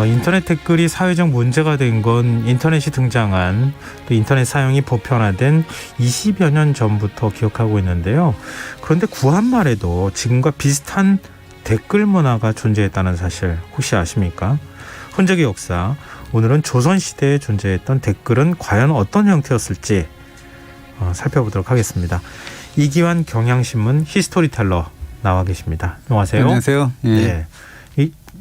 인터넷 댓글이 사회적 문제가 된 건 인터넷이 등장한 또 인터넷 사용이 보편화된 20여 년 전부터 기억하고 있는데요. 그런데 구한말에도 지금과 비슷한 댓글 문화가 존재했다는 사실 혹시 아십니까? 흔적의 역사, 오늘은 조선시대에 존재했던 댓글은 과연 어떤 형태였을지 살펴보도록 하겠습니다. 이기환 경향신문 히스토리텔러 나와 계십니다. 안녕하세요. 안녕하세요. 예. 네.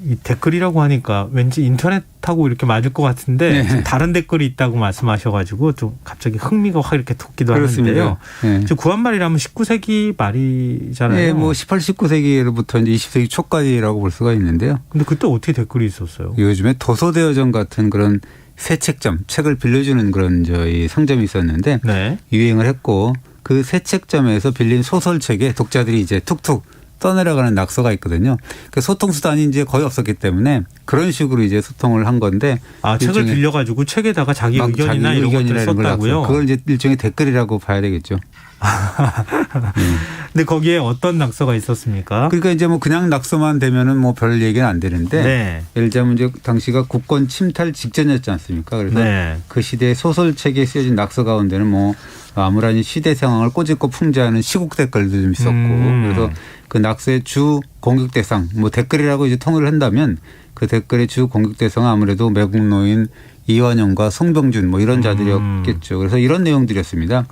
이 댓글이라고 하니까 왠지 인터넷하고 이렇게 맞을 것 같은데 네. 다른 댓글이 있다고 말씀하셔가지고 좀 갑자기 흥미가 확 이렇게 돋기도 그렇습니다. 하는데요. 예. 구한말이라면 19세기 말이잖아요. 예, 뭐 18, 19세기로부터 이제 20세기 초까지라고 볼 수가 있는데요. 근데 그때 어떻게 댓글이 있었어요? 요즘에 도서대여점 같은 그런 새 책점, 책을 빌려주는 그런 저희 상점이 있었는데 네. 유행을 했고 그 새 책점에서 빌린 소설책에 독자들이 이제 툭툭 떠내려가는 낙서가 있거든요. 그 소통 수단이 이제 거의 없었기 때문에 그런 식으로 이제 소통을 한 건데. 책을 빌려가지고 책에다가 자기 의견이나 이런 것들을 썼다고요? 그걸 이제 일종의 댓글이라고 봐야 되겠죠. 근데 거기에 어떤 낙서가 있었습니까? 그러니까 이제 뭐 그냥 낙서만 되면은 뭐 별 얘기는 안 되는데. 네. 예를 들자면 이제 당시가 국권 침탈 직전이었지 않습니까? 그래서 네. 그 시대의 소설책에 쓰여진 낙서 가운데는 뭐 아무런 시대 상황을 꼬집고 풍자하는 시국 댓글도 좀 있었고 그래서 그 낙서의 주 공격 대상 뭐 댓글이라고 이제 통일을 한다면 그 댓글의 주 공격 대상은 아무래도 매국노인 이완용과 송병준 뭐 이런 자들이었겠죠. 그래서 이런 내용들이었습니다.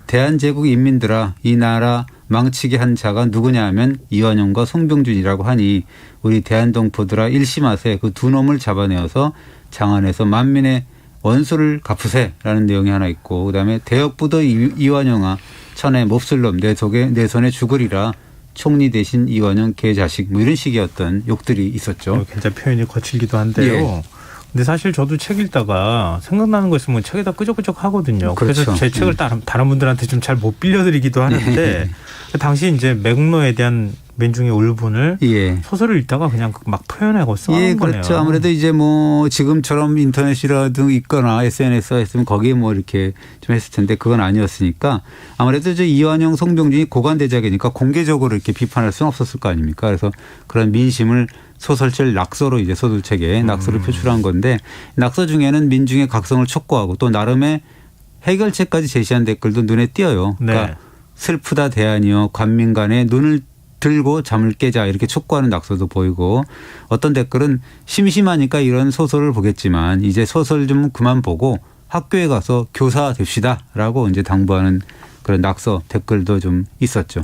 대한제국 인민들아 이 나라 망치게 한 자가 누구냐 하면 이완용과 송병준이라고 하니 우리 대한동포들아 일심하세 그 두 놈을 잡아내어서 장안에서 만민의 원수를 갚으세라는 내용이 하나 있고 그다음에 대역부도 이완용아 천에 몹쓸 놈 내 손에 죽으리라 총리 대신 이완용 개자식 뭐 이런 식의 어떤 욕들이 있었죠. 굉장히 표현이 거칠기도 한데요. 예. 근데 사실 저도 책 읽다가 생각나는 거 있으면 책에다 끄적끄적 하거든요. 그렇죠. 그래서 제 책을 다른 분들한테 좀 잘 못 빌려드리기도 하는데 당시 이제 매국노에 대한 민중의 울분을 소설을 읽다가 그냥 막 표현하고 써놓은 거네요. 그렇죠. 아무래도 이제 뭐 지금처럼 인터넷이라도 있거나 SNS가 있으면 거기에 뭐 이렇게 좀 했을 텐데 그건 아니었으니까 아무래도 이제 이완용, 송병준이 고관대작이니까 공개적으로 이렇게 비판할 수는 없었을 거 아닙니까? 그래서 그런 민심을 소설책 낙서로 이제 소설책에 낙서를 표출한 건데 낙서 중에는 민중의 각성을 촉구하고 또 나름의 해결책까지 제시한 댓글도 눈에 띄어요. 그러니까 슬프다 대안이여 관민 간에 눈을 들고 잠을 깨자 이렇게 촉구하는 낙서도 보이고 어떤 댓글은 심심하니까 이런 소설을 보겠지만 이제 소설 좀 그만 보고 학교에 가서 교사 됩시다라고 이제 당부하는 그런 낙서 댓글도 좀 있었죠.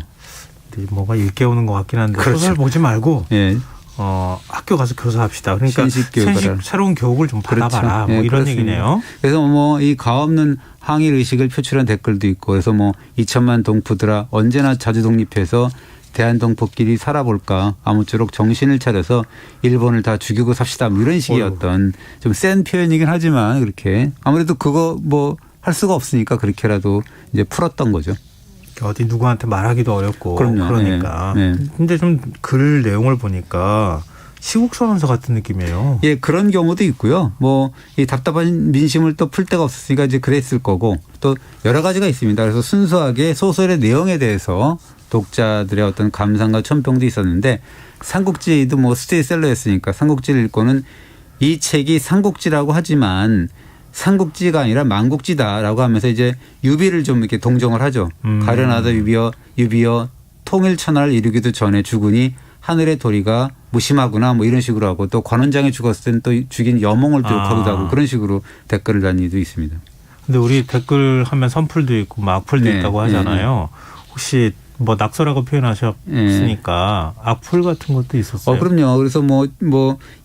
뭐가 일깨우는 것 같긴 한데 그렇죠. 소설 보지 말고 예. 학교 가서 교사합시다. 그러니까 새로운 교육을 좀 받아봐라. 그렇죠. 뭐 예, 이런 그렇습니다. 얘기네요. 그래서 뭐 이 가없는 항일 의식을 표출한 댓글도 있고 그래서 뭐 2천만 동포들아 언제나 자주 독립해서 대한동포끼리 살아볼까 아무쪼록 정신을 차려서 일본을 다 죽이고 삽시다. 뭐 이런 식의 어떤 좀 센 표현이긴 하지만 그렇게 아무래도 그거 뭐 할 수가 없으니까 그렇게라도 이제 풀었던 거죠. 어디 누구한테 말하기도 어렵고 그럼요. 그러니까. 근데 좀 글 내용을 보니까 시국선언서 같은 느낌이에요. 예, 그런 경우도 있고요. 뭐 이 답답한 민심을 또 풀 데가 없었으니까 이제 그랬을 거고 또 여러 가지가 있습니다. 그래서 순수하게 소설의 내용에 대해서 독자들의 어떤 감상과 첨평도 있었는데 삼국지도 뭐 스테디셀러였으니까 삼국지를 읽고는 이 책이 삼국지라고 하지만 삼국지가 아니라 만국지다라고 하면서 이제 유비를 좀 이렇게 동정을 하죠. 가련하다 유비여 통일천하를 이루기도 전에 죽으니 하늘의 도리가 무심하구나 뭐 이런 식으로 하고 또 관원장이 죽었을 때는 또 죽인 여몽을 기록하기도 하고 그런 식으로 댓글을 단 이도 있습니다. 근데 우리 댓글 하면 선풀도 있고 뭐 악플도 있다고 하잖아요. 혹시 뭐 낙서라고 표현하셨으니까 악플 같은 것도 있었어요. 그럼요. 그래서 뭐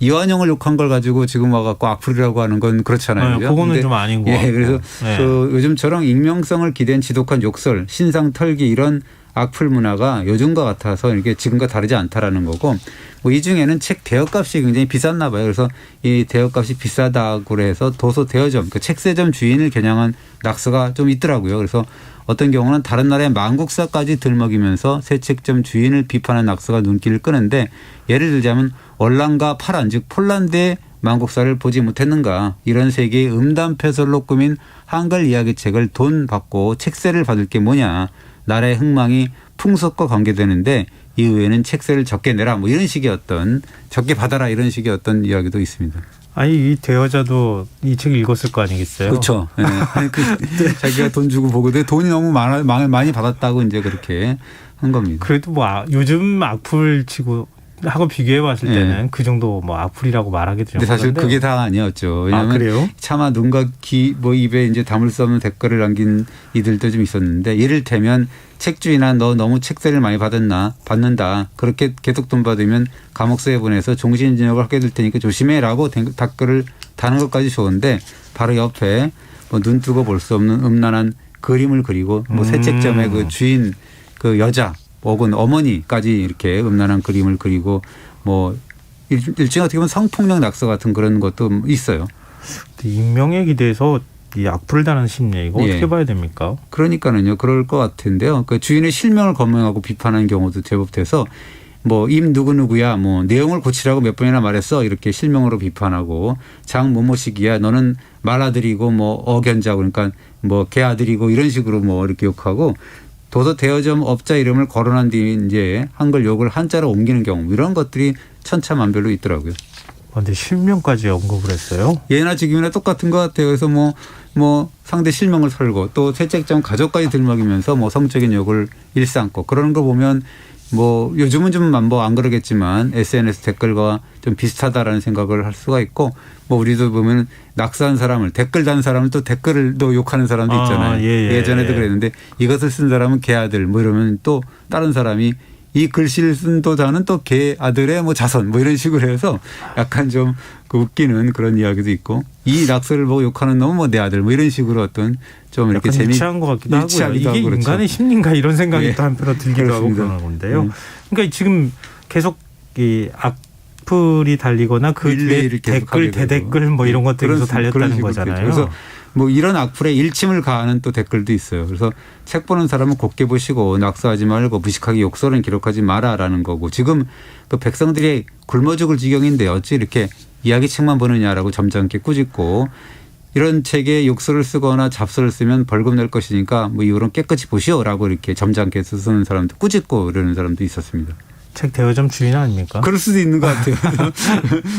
이완용을 욕한 걸 가지고 지금 와갖고 악플이라고 하는 건 그렇잖아요. 그거는 좀 아닌 것 같고. 그래서 그 요즘처럼 익명성을 기댄 지독한 욕설, 신상 털기 이런 악플 문화가 요즘과 같아서 이렇게 지금과 다르지 않다라는 거고 뭐 이 중에는 책 대여값이 굉장히 비쌌나 봐요. 그래서 이 대여값이 비싸다고 해서 도서 대여점, 그 책세점 주인을 겨냥한 낙서가 좀 있더라고요. 그래서 어떤 경우는 다른 나라의 만국사까지 들먹이면서 새 책점 주인을 비판한 낙서가 눈길을 끄는데 예를 들자면 얼랑가 파란 즉 폴란드의 만국사를 보지 못했는가 이런 세계의 음담패설로 꾸민 한글 이야기책을 돈 받고 책세를 받을 게 뭐냐 나라의 흥망이 풍속과 관계되는데 이후에는 책세를 적게 내라 뭐 이런 식의 어떤 적게 받아라 이런 식의 어떤 이야기도 있습니다. 아니 이 대여자도 이 책 읽었을 거 아니겠어요? 그렇죠. 네. 자기가 돈 주고 보고도 돈이 너무 많이 받았다고 이제 그렇게 한 겁니다. 그래도 뭐 요즘 악플 치고 하고 비교해 봤을 때는 그 정도 뭐 악플이라고 말하기도 좀. 근데 사실 그런데. 그게 다 아니었죠. 왜냐하면 그래요? 차마 눈과 귀 뭐 입에 이제 담을 수 없는 댓글을 남긴 이들도 좀 있었는데 이를테면 책주인아 너 너무 책세를 많이 받는다. 그렇게 계속 돈 받으면 감옥서에 보내서 종신징역을 하게 될 테니까 조심해라고 댓글을 다는 것까지 좋은데 바로 옆에 뭐 눈 뜨고 볼 수 없는 음란한 그림을 그리고 뭐 새 책점의 그 주인 그 여자 혹은 어머니까지 이렇게 음란한 그림을 그리고 뭐 일종의 어떻게 보면 성폭력 낙서 같은 그런 것도 있어요. 익명에 기대서 이 악플을 다는 심리 이거 어떻게 봐야 됩니까? 그러니까는요. 그럴 것 같은데요. 그 주인의 실명을 거명하고 비판하는 경우도 제법 돼서 뭐 임 누구누구야 뭐 내용을 고치라고 몇 번이나 말했어 이렇게 실명으로 비판하고 장 뭐뭐식이야 너는 말아들이고 뭐 어견자고 그러니까 뭐 개아들이고 이런 식으로 뭐 이렇게 욕하고 도서 대여점 업자 이름을 거론한 뒤에 이제 한글 욕을 한자로 옮기는 경우 이런 것들이 천차만별로 있더라고요. 근데 실명까지 언급을 했어요? 예나 지금이나 똑같은 것 같아요. 그래서 뭐 상대 실명을 털고 또 새 책점 가족까지 들먹이면서 뭐 성적인 욕을 일삼고 그러는 거 보면 뭐 요즘은 좀 뭐 안 그러겠지만 SNS 댓글과 좀 비슷하다라는 생각을 할 수가 있고 뭐 우리도 보면 낙서한 사람을 댓글 단 사람을 또 댓글도 욕하는 사람도 있잖아요. 예전에도 그랬는데 이것을 쓴 사람은 개아들 뭐 이러면 또 다른 사람이 이 글씨를 쓴 도자는 또 개 아들의 뭐 자손 뭐 이런 식으로 해서 약간 좀 그 웃기는 그런 이야기도 있고 이 낙서를 보고 욕하는 놈은 뭐 내 아들 뭐 이런 식으로 어떤 좀 이렇게 유치한 것 같기도 하고요. 이게 하고 그렇죠. 인간의 심리인가 이런 생각이 네. 또 한편으로 들기도 그렇습니다. 하고 그러는 건데요. 그러니까 지금 계속 이 악플이 달리거나 그 뒤에 댓글 대댓글 뭐 이런 것들이 계속 달렸다는 거잖아요. 그래서 뭐 이런 악플에 일침을 가하는 또 댓글도 있어요. 그래서 책 보는 사람은 곱게 보시고 낙서하지 말고 무식하게 욕설은 기록하지 마라라는 거고 지금 그 백성들이 굶어 죽을 지경인데 어찌 이렇게 이야기책만 보느냐라고 점잖게 꾸짖고 이런 책에 욕설을 쓰거나 잡설을 쓰면 벌금 낼 것이니까 뭐 이후로는 깨끗이 보시오라고 이렇게 점잖게 쓰는 사람도 꾸짖고 그러는 사람도 있었습니다. 책 대여점 주인 아닙니까? 그럴 수도 있는 것 같아요.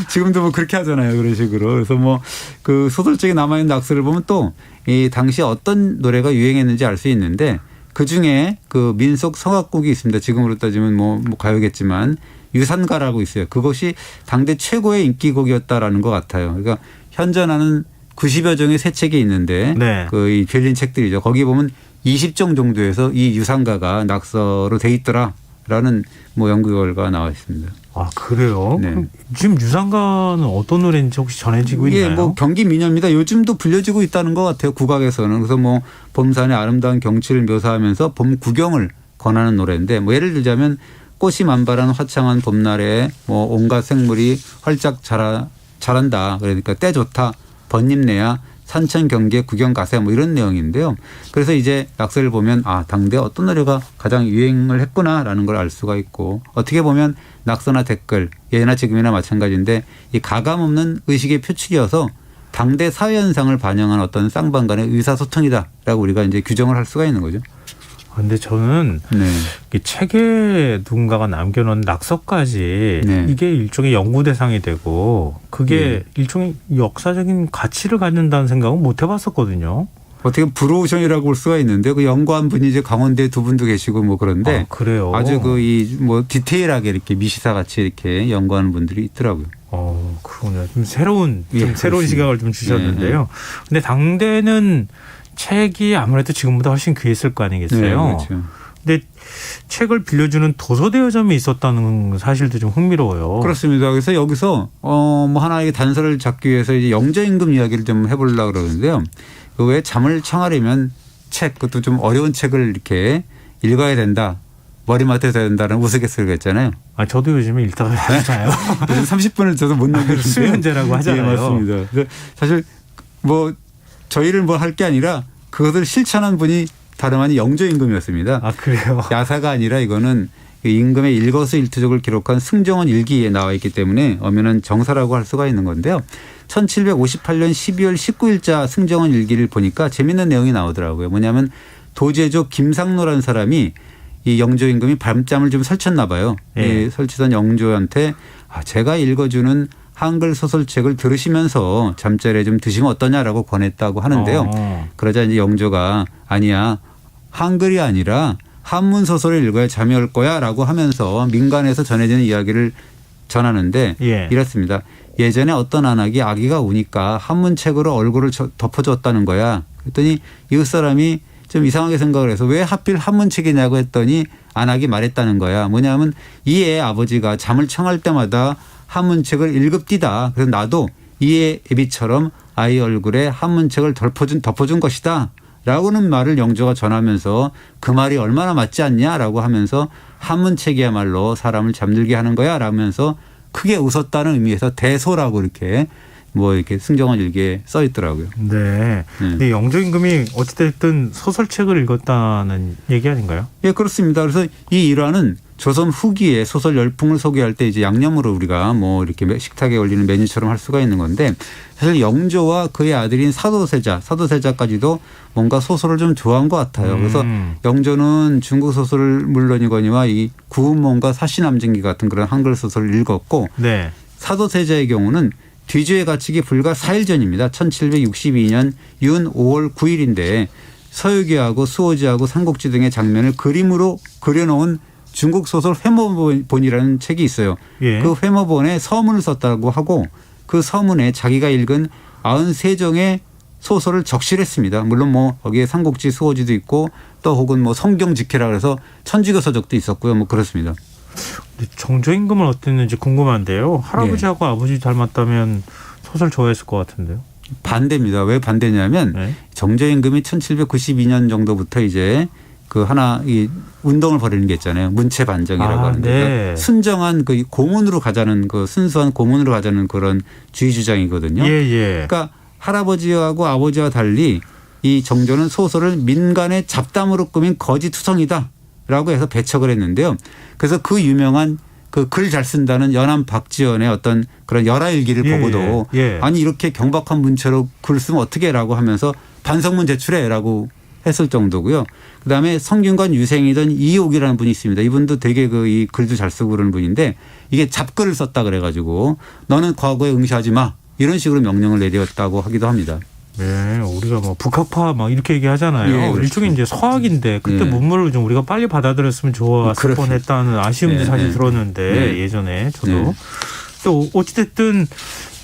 지금도 뭐 그렇게 하잖아요. 그런 식으로. 그래서 뭐 그 소설책에 남아있는 낙서를 보면 또 이 당시 어떤 노래가 유행했는지 알 수 있는데 그 중에 그 민속 성악곡이 있습니다. 지금으로 따지면 뭐 가요겠지만 유산가라고 있어요. 그것이 당대 최고의 인기곡이었다라는 것 같아요. 그러니까 현존하는 90여 종의 새 책이 있는데 네. 그 이 빌린 책들이죠. 거기 보면 20종 정도에서 이 유산가가 낙서로 돼 있더라라는 뭐 연구 결과가 나와 있습니다. 아 그래요? 네. 지금 유산가는 어떤 노래인지 혹시 전해지고 있나요? 예, 뭐 경기 민요입니다. 요즘도 불려지고 있다는 것 같아요. 국악에서는. 그래서 뭐 봄산의 아름다운 경치를 묘사하면서 봄 구경을 권하는 노래인데 뭐 예를 들자면 꽃이 만발한 화창한 봄날에 뭐 온갖 생물이 활짝 자란다. 그러니까 때 좋다. 번잎내야 산천 경계 구경 가세 뭐 이런 내용인데요. 그래서 이제 낙서를 보면 아 당대 어떤 노래가 가장 유행을 했구나라는 걸 알 수가 있고 어떻게 보면 낙서나 댓글 예나 지금이나 마찬가지인데 이 가감 없는 의식의 표출이어서 당대 사회 현상을 반영한 어떤 쌍방간의 의사소통이다라고 우리가 이제 규정을 할 수가 있는 거죠. 근데 저는 이 책에 누군가가 남겨놓은 낙서까지 이게 일종의 연구 대상이 되고 그게 일종의 역사적인 가치를 갖는다는 생각은 못 해봤었거든요. 어떻게 브로우션이라고 볼 수가 있는데 그 연구한 분이 이제 강원대 두 분도 계시고 뭐 그런데 그래요. 아주 그 이 뭐 디테일하게 이렇게 미시사 같이 이렇게 연구하는 분들이 있더라고요. 그러네요. 좀 새로운 그렇습니다. 시각을 좀 주셨는데요. 근데 당대는 책이 아무래도 지금보다 훨씬 귀했을 거 아니겠어요. 네, 그렇죠. 근데 책을 빌려주는 도서 대여점이 있었다는 사실도 좀 흥미로워요. 그렇습니다. 그래서 여기서 뭐 하나의 단서를 잡기 위해서 이제 영저임금 이야기를 좀 해보려고 그러는데요. 그 외에 잠을 청하려면 책, 그것도 좀 어려운 책을 이렇게 읽어야 된다. 머리맡에 둬야 된다는 우스갯소리가 있잖아요. 저도 요즘에 읽다가 자요. 요즘 30분을 저도 못 넘기는데. 수면제라고 하잖아요. 네, 맞습니다. 그래서 사실 뭐 저희를 뭐 할 게 아니라 그것을 실천한 분이 다름 아닌 영조임금이었습니다. 아 그래요? 야사가 아니라 이거는 임금의 일거수일투족을 기록한 승정원 일기에 나와 있기 때문에 엄연한 정사라고 할 수가 있는 건데요. 1758년 12월 19일자 승정원 일기를 보니까 재밌는 내용이 나오더라고요. 뭐냐면 도제조 김상노라는 사람이 이 영조임금이 밤잠을 좀 설쳤나 봐요. 설치던 영조한테 제가 읽어주는 한글 소설책을 들으시면서 잠자리에 좀 드시면 어떠냐라고 권했다고 하는데요. 그러자 이제 영조가 아니야. 한글이 아니라 한문 소설을 읽어야 잠이 올 거야라고 하면서 민간에서 전해지는 이야기를 전하는데 예. 이렇습니다. 예전에 어떤 안악이 아기가 우니까 한문책으로 얼굴을 덮어줬다는 거야. 그랬더니 이웃 사람이 좀 이상하게 생각을 해서 왜 하필 한문책이냐고 했더니 안악이 말했다는 거야. 뭐냐면 이 애 아버지가 잠을 청할 때마다 한문책을 읽읍디다. 그래서 나도 이 애 애비처럼 아이 얼굴에 한문책을 덮어준 것이다. 라고는 말을 영조가 전하면서 그 말이 얼마나 맞지 않냐라고 하면서 한문책이야말로 사람을 잠들게 하는 거야 라면서 크게 웃었다는 의미에서 대소라고 이렇게 뭐 이렇게 승정원 일기에 써 있더라고요. 네. 근데 영조 임금이 어찌됐든 소설책을 읽었다는 얘기 아닌가요? 예, 그렇습니다. 그래서 이 일화는 조선 후기에 소설 열풍을 소개할 때 이제 양념으로 우리가 뭐 이렇게 식탁에 올리는 메뉴처럼 할 수가 있는 건데 사실 영조와 그의 아들인 사도세자까지도 뭔가 소설을 좀 좋아한 것 같아요. 그래서 영조는 중국 소설을 물론이거니와 이 구운몽과 사시남증기 같은 그런 한글 소설을 읽었고 네. 사도세자의 경우는 뒤주에 갇히기 불과 4일 전입니다. 1762년 윤 5월 9일인데 서유기하고 수호지하고 삼국지 등의 장면을 그림으로 그려놓은 중국 소설 회모본이라는 책이 있어요. 예. 그 회모본에 서문을 썼다고 하고 그 서문에 자기가 읽은 93종의 소설을 적실했습니다. 물론 뭐 거기에 삼국지 수호지도 있고 또 혹은 뭐 성경 직해라 그래서 천주교 서적도 있었고요. 뭐 그렇습니다. 정조 임금은 어땠는지 궁금한데요. 할아버지하고 아버지 닮았다면 소설 좋아했을 것 같은데요. 반대입니다. 왜 반대냐면 네. 정조 임금이 1792년 정도부터 이제 그 하나 이 운동을 벌이는 게 있잖아요. 문체 반정이라고 하는데 네. 그러니까 순정한 그 고문으로 가자는 그 순수한 고문으로 가자는 그런 주의 주장이거든요. 예. 그러니까 할아버지하고 아버지와 달리 이 정조는 소설을 민간의 잡담으로 꾸민 거짓투성이다라고 해서 배척을 했는데요. 그래서 그 유명한 그 글 잘 쓴다는 연암 박지원의 어떤 그런 열하일기를 보고도 아니 이렇게 경박한 문체로 글 쓰면 어떻게라고 하면서 반성문 제출해라고 했을 정도고요. 그다음에 성균관 유생이던 이옥이라는 분이 있습니다. 이분도 되게 그 이 글도 잘 쓰고 그러는 분인데 이게 잡글을 썼다 그래가지고 너는 과거에 응시하지 마 이런 식으로 명령을 내렸다고 하기도 합니다. 네, 우리가 뭐 북학파 막 이렇게 얘기하잖아요. 예, 그렇죠. 일종의 이제 서학인데 그때 문물을 좀 우리가 빨리 받아들였으면 좋았을 뻔했다는 아쉬움도 사실 들었는데 예전에 저도 또 어찌됐든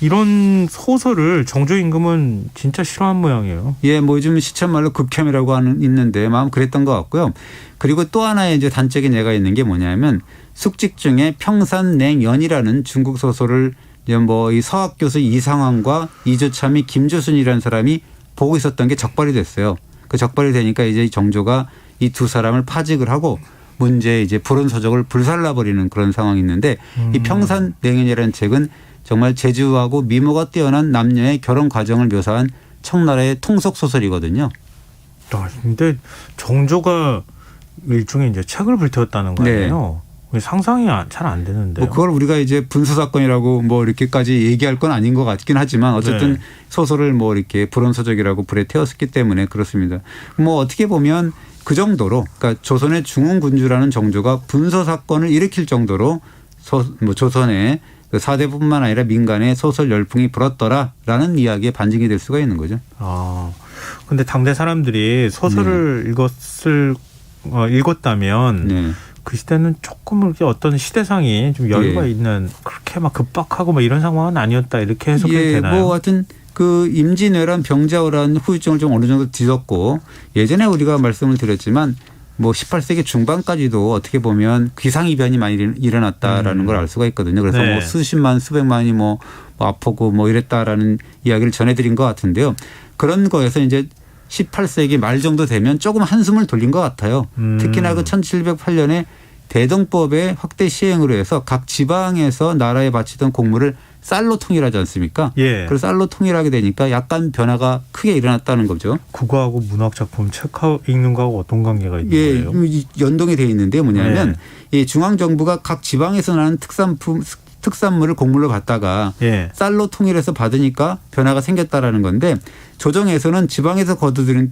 이런 소설을 정조 임금은 진짜 싫어한 모양이에요. 예, 뭐 요즘 시쳇말로 극혐이라고 하는 있는데 마음 그랬던 것 같고요. 그리고 또 하나의 이제 단적인 예가 있는 게 뭐냐면 숙직 중에 평산냉연이라는 중국 소설을 뭐 이 서학 교수 이상황과 이조참이 김조순이라는 사람이 보고 있었던 게 적발이 됐어요. 그 적발이 되니까 이제 정조가 이 두 사람을 파직을 하고 문제의 이제 불온서적을 불살라버리는 그런 상황이 있는데 이 평산냉연이라는 책은 정말 재주하고 미모가 뛰어난 남녀의 결혼 과정을 묘사한 청나라의 통속 소설이거든요. 근데 정조가 일종의 이제 책을 불태웠다는 거 아니에요? 상상이 잘 안 되는데요. 뭐 그걸 우리가 이제 분수 사건이라고 뭐 이렇게까지 얘기할 건 아닌 것 같긴 하지만 어쨌든 소설을 뭐 이렇게 불온서적이라고 불에 태웠기 때문에 그렇습니다. 뭐 어떻게 보면 그 정도로 그러니까 조선의 중흥군주라는 정조가 분서 사건을 일으킬 정도로 뭐 조선의 그 사대뿐만 아니라 민간의 소설 열풍이 불었더라라는 이야기에 반증이 될 수가 있는 거죠. 근데 당대 사람들이 소설을 읽었다면 그 시대는 조금 이렇게 어떤 시대상이 좀 여유가 있는 그렇게 막 급박하고 막 이런 상황은 아니었다 이렇게 해석해도 되나요? 뭐 하여튼 그 임진왜란 병자호란 후유증을 좀 어느 정도 뒤졌고 예전에 우리가 말씀을 드렸지만 뭐 18세기 중반까지도 어떻게 보면 기상이변이 많이 일어났다라는 걸 알 수가 있거든요. 그래서 뭐 수십만 수백만이 뭐 아프고 뭐 이랬다라는 이야기를 전해드린 것 같은데요. 그런 거에서 이제 18세기 말 정도 되면 조금 한숨을 돌린 것 같아요. 특히나 그 1708년에 대동법의 확대 시행으로 해서 각 지방에서 나라에 바치던 공물을 쌀로 통일하지 않습니까? 그래서 쌀로 통일하게 되니까 약간 변화가 크게 일어났다는 거죠. 국어하고 문학 작품 책 읽는 거하고 어떤 관계가 있는 거예요? 연동이 되어 있는데 뭐냐면 이 중앙정부가 각 지방에서 나는 특산물을 공물로 갖다가 쌀로 통일해서 받으니까 변화가 생겼다라는 건데 조정에서는 지방에서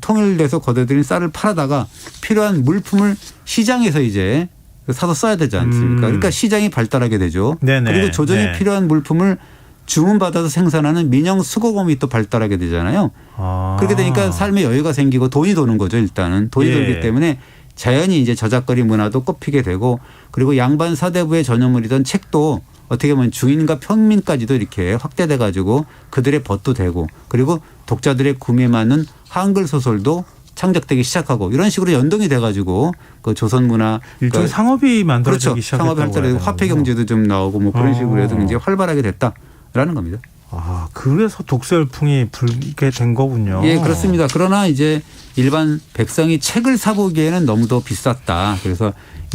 통일돼서 거둬들인 쌀을 팔아다가 필요한 물품을 시장에서 이제 사서 써야 되지 않습니까? 그러니까 시장이 발달하게 되죠. 그리고 조정에 필요한 물품을 주문받아서 생산하는 민영 수거공이 또 발달하게 되잖아요. 그렇게 되니까 삶의 여유가 생기고 돈이 도는 거죠. 일단은 돈이 돌기 때문에 자연히 이제 저작거리 문화도 꼽히게 되고 그리고 양반 사대부의 전유물이던 책도 어떻게 보면 중인과 평민까지도 이렇게 확대돼 가지고 그들의 벗도 되고 그리고 독자들의 구매에 맞는 한글 소설도 창작되기 시작하고 이런 식으로 연동이 돼 가지고 그 조선 문화 일종의 상업이 만들어지기 그렇죠. 시작했다고 상업이 발달해서 화폐 경제도 좀 나오고 뭐 그런 식으로 해서 굉장히 활발하게 됐다라는 겁니다. 그래서 독서 열풍이 불게 된 거군요. 예, 그렇습니다. 그러나 이제 일반 백성이 책을 사보기에는 너무도 비쌌다. 그래서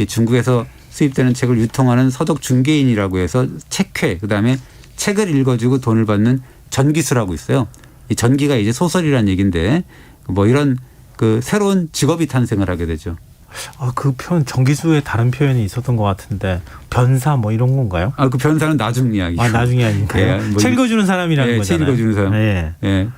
중국에서 수입되는 책을 유통하는 서적 중개인이라고 해서 책회, 그다음에 책을 읽어주고 돈을 받는 전기수라고 있어요. 이 전기가 이제 소설이라는 얘기인데 뭐 이런 그 새로운 직업이 탄생을 하게 되죠. 그 표현 전기수에 다른 표현이 있었던 것 같은데 변사 뭐 이런 건가요? 그 변사는 나중 이야기고. 나중에 아닌가요? 예, 뭐 책 읽어주는 사람이라는 거잖아요. 책 읽어주는 사람. 예.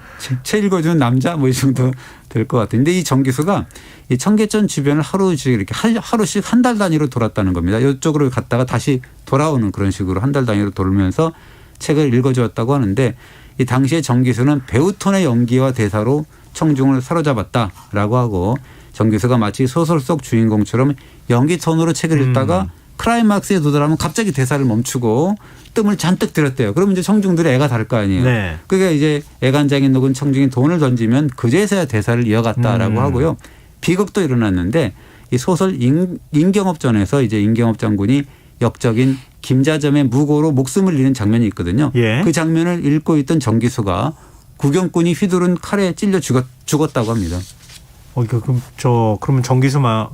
책 읽어주는 남자 뭐 이 정도 될 것 같은데 이 전기수가 이 청계천 주변을 하루씩 이렇게 하루씩 한 달 단위로 돌았다는 겁니다. 이쪽으로 갔다가 다시 돌아오는 그런 식으로 한 달 단위로 돌면서 책을 읽어주었다고 하는데 이 당시에 전기수는 배우톤의 연기와 대사로 청중을 사로잡았다라고 하고 전기수가 마치 소설 속 주인공처럼 연기 톤으로 책을 읽다가 클라이막스에 도달하면 갑자기 대사를 멈추고 뜸을 잔뜩 들였대요. 그러면 이제 청중들의 애가 다를 거 아니에요. 네. 그게 이제 애간장이 녹은 청중이 돈을 던지면 그제서야 대사를 이어갔다라고 하고요. 비극도 일어났는데 이 소설 인경업전에서 이제 인경업 장군이 역적인 김자점의 무고로 목숨을 잃는 장면이 있거든요. 그 장면을 읽고 있던 전기수가 구경꾼이 휘두른 칼에 찔려 죽었다고 합니다. 그러면 전기수만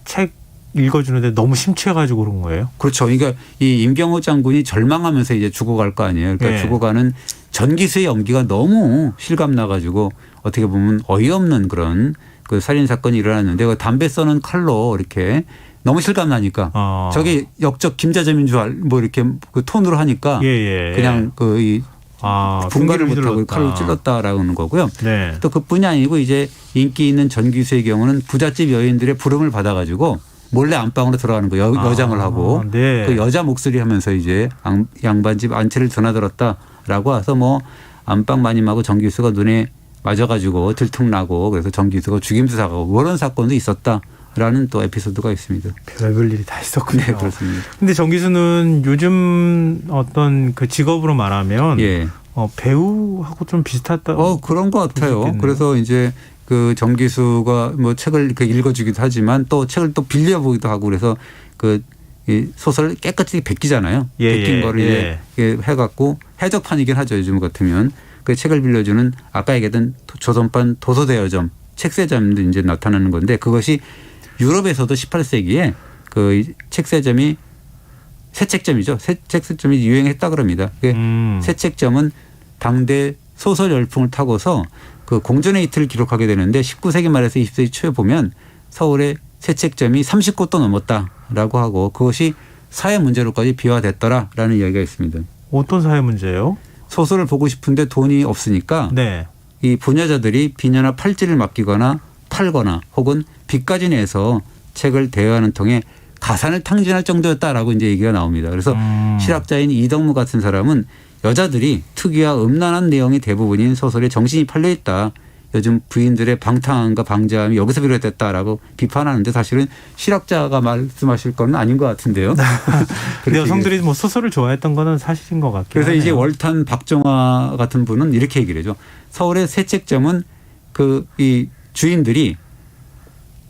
책 읽어주는데 너무 심취해가지고 그런 거예요? 그렇죠. 그러니까 이 임경호 장군이 절망하면서 이제 죽어갈 거 아니에요. 그러니까 죽어가는 전기수의 연기가 너무 실감나가지고 어떻게 보면 어이없는 그런 그 살인 사건이 일어났는데 그 담배 써는 칼로 이렇게 너무 실감나니까 저게 역적 김자점인 줄 뭐 이렇게 그 톤으로 하니까 그냥 분간을 못하고 칼로 찔렀다라는 거고요. 또 그뿐이 아니고 이제 인기 있는 전기수의 경우는 부잣집 여인들의 부름을 받아가지고 몰래 안방으로 들어가는 거 여장을 하고 그 여자 목소리 하면서 이제 양반집 안채를 드나들었다라고 해서 뭐 안방 마님하고 전기수가 눈에 맞아가지고 들통나고 그래서 전기수가 죽임수 사가고 그런 사건도 있었다라는 또 에피소드가 있습니다. 별별 일이 다 있었군요. 네, 그렇습니다. 근데 전기수는 요즘 어떤 그 직업으로 말하면 배우하고 좀 비슷하다. 그런 것 같아요. 그래서 이제 그 전기수가 뭐 책을 이렇게 읽어주기도 하지만 또 책을 또 빌려보기도 하고 그래서 이 소설을 깨끗이 베끼잖아요. 베낀 거를 이제 해갖고 해적판이긴 하죠. 요즘 같으면. 그 책을 빌려주는 아까 얘기했던 조선판 도서대여점, 책세점도 이제 나타나는 건데 그것이 유럽에서도 18세기에 그 책세점이 새책점이죠. 책세점이 유행했다 그럽니다. 새책점은 당대 소설 열풍을 타고서 그 공전의 이틀을 기록하게 되는데 19세기 말에서 20세기 초에 보면 서울의 새책점이 30곳도 넘었다라고 하고 그것이 사회 문제로까지 비화됐더라라는 이야기가 있습니다. 어떤 사회 문제예요? 소설을 보고 싶은데 돈이 없으니까 이 부녀자들이 비녀나 팔찌를 맡기거나 팔거나 혹은 빚까지 내서 책을 대여하는 통에 가산을 탕진할 정도였다라고 이제 얘기가 나옵니다. 그래서 실학자인 이덕무 같은 사람은 여자들이 특이와 음란한 내용이 대부분인 소설에 정신이 팔려 있다. 요즘 부인들의 방탕함과 방자함이 여기서 비롯됐다라고 비판하는데 사실은 실학자가 말씀하실 건 아닌 것 같은데요. 근데 여성들이 뭐 소설을 좋아했던 거는 사실인 것 같긴 그래서 하네요. 이제 월탄 박정화 같은 분은 이렇게 얘기를 해죠. 서울의 새책점은 이 주인들이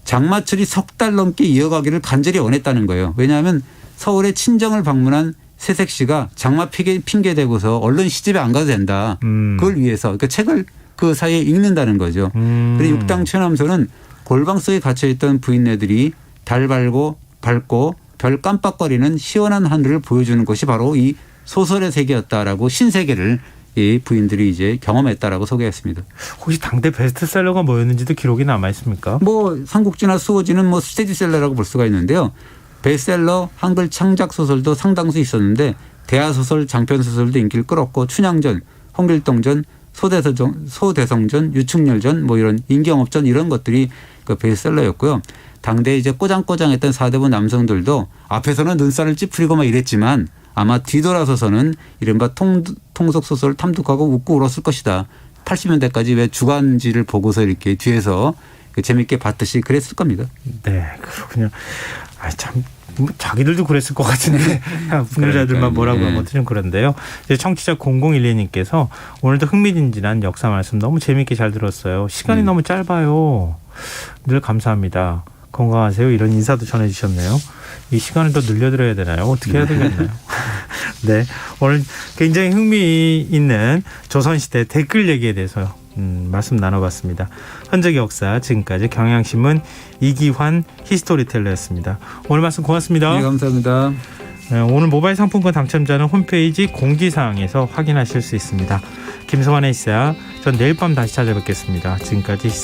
장마철이 석 달 넘게 이어가기를 간절히 원했다는 거예요. 왜냐하면 서울의 친정을 방문한 새색 씨가 장마 핑계 대고서 얼른 시집에 안 가도 된다. 그걸 위해서 그러니까 책을 그 사이에 읽는다는 거죠. 그리고 육당 최남소는 골방 속에 갇혀있던 부인네들이 달 밝고 별 깜빡거리는 시원한 하늘을 보여주는 것이 바로 이 소설의 세계였다라고 신세계를 이 부인들이 이제 경험했다라고 소개했습니다. 혹시 당대 베스트셀러가 뭐였는지도 기록이 남아 있습니까? 뭐 삼국지나 수호지는 뭐 스테디셀러라고 볼 수가 있는데요. 베스트셀러 한글 창작 소설도 상당수 있었는데 대하소설, 장편소설도 인기를 끌었고 춘향전, 홍길동전, 소대성전, 유충렬전 뭐 이런 인경업전 이런 것들이 그 베스트셀러였고요. 당대 이제 꼬장꼬장했던 사대부 남성들도 앞에서는 눈살을 찌푸리고 막 이랬지만 아마 뒤돌아서서는 이른바 통속 소설을 탐독하고 웃고 울었을 것이다. 80년대까지 왜 주간지를 보고서 이렇게 뒤에서 재밌게 봤듯이 그랬을 겁니다. 네, 그렇군요. 참 자기들도 그랬을 것 같은데 분류자들만 뭐라고 하면 좀 그런데요. 이제 청취자 0012님께서 오늘도 흥미진진한 역사 말씀 너무 재밌게 잘 들었어요. 시간이 너무 짧아요. 늘 감사합니다. 건강하세요. 이런 인사도 전해주셨네요. 이 시간을 더 늘려드려야 되나요? 어떻게 해야 되겠나요? 네, 오늘 굉장히 흥미있는 조선시대 댓글 얘기에 대해서 말씀 나눠봤습니다. 흔적의 역사, 지금까지 경향신문 이기환 히스토리텔러였습니다. 오늘 말씀 고맙습니다. 네, 감사합니다. 오늘 모바일 상품권 당첨자는 홈페이지 공지사항에서 확인하실 수 있습니다. 김성환의 시사, 전 내일 밤 다시 찾아뵙겠습니다. 지금까지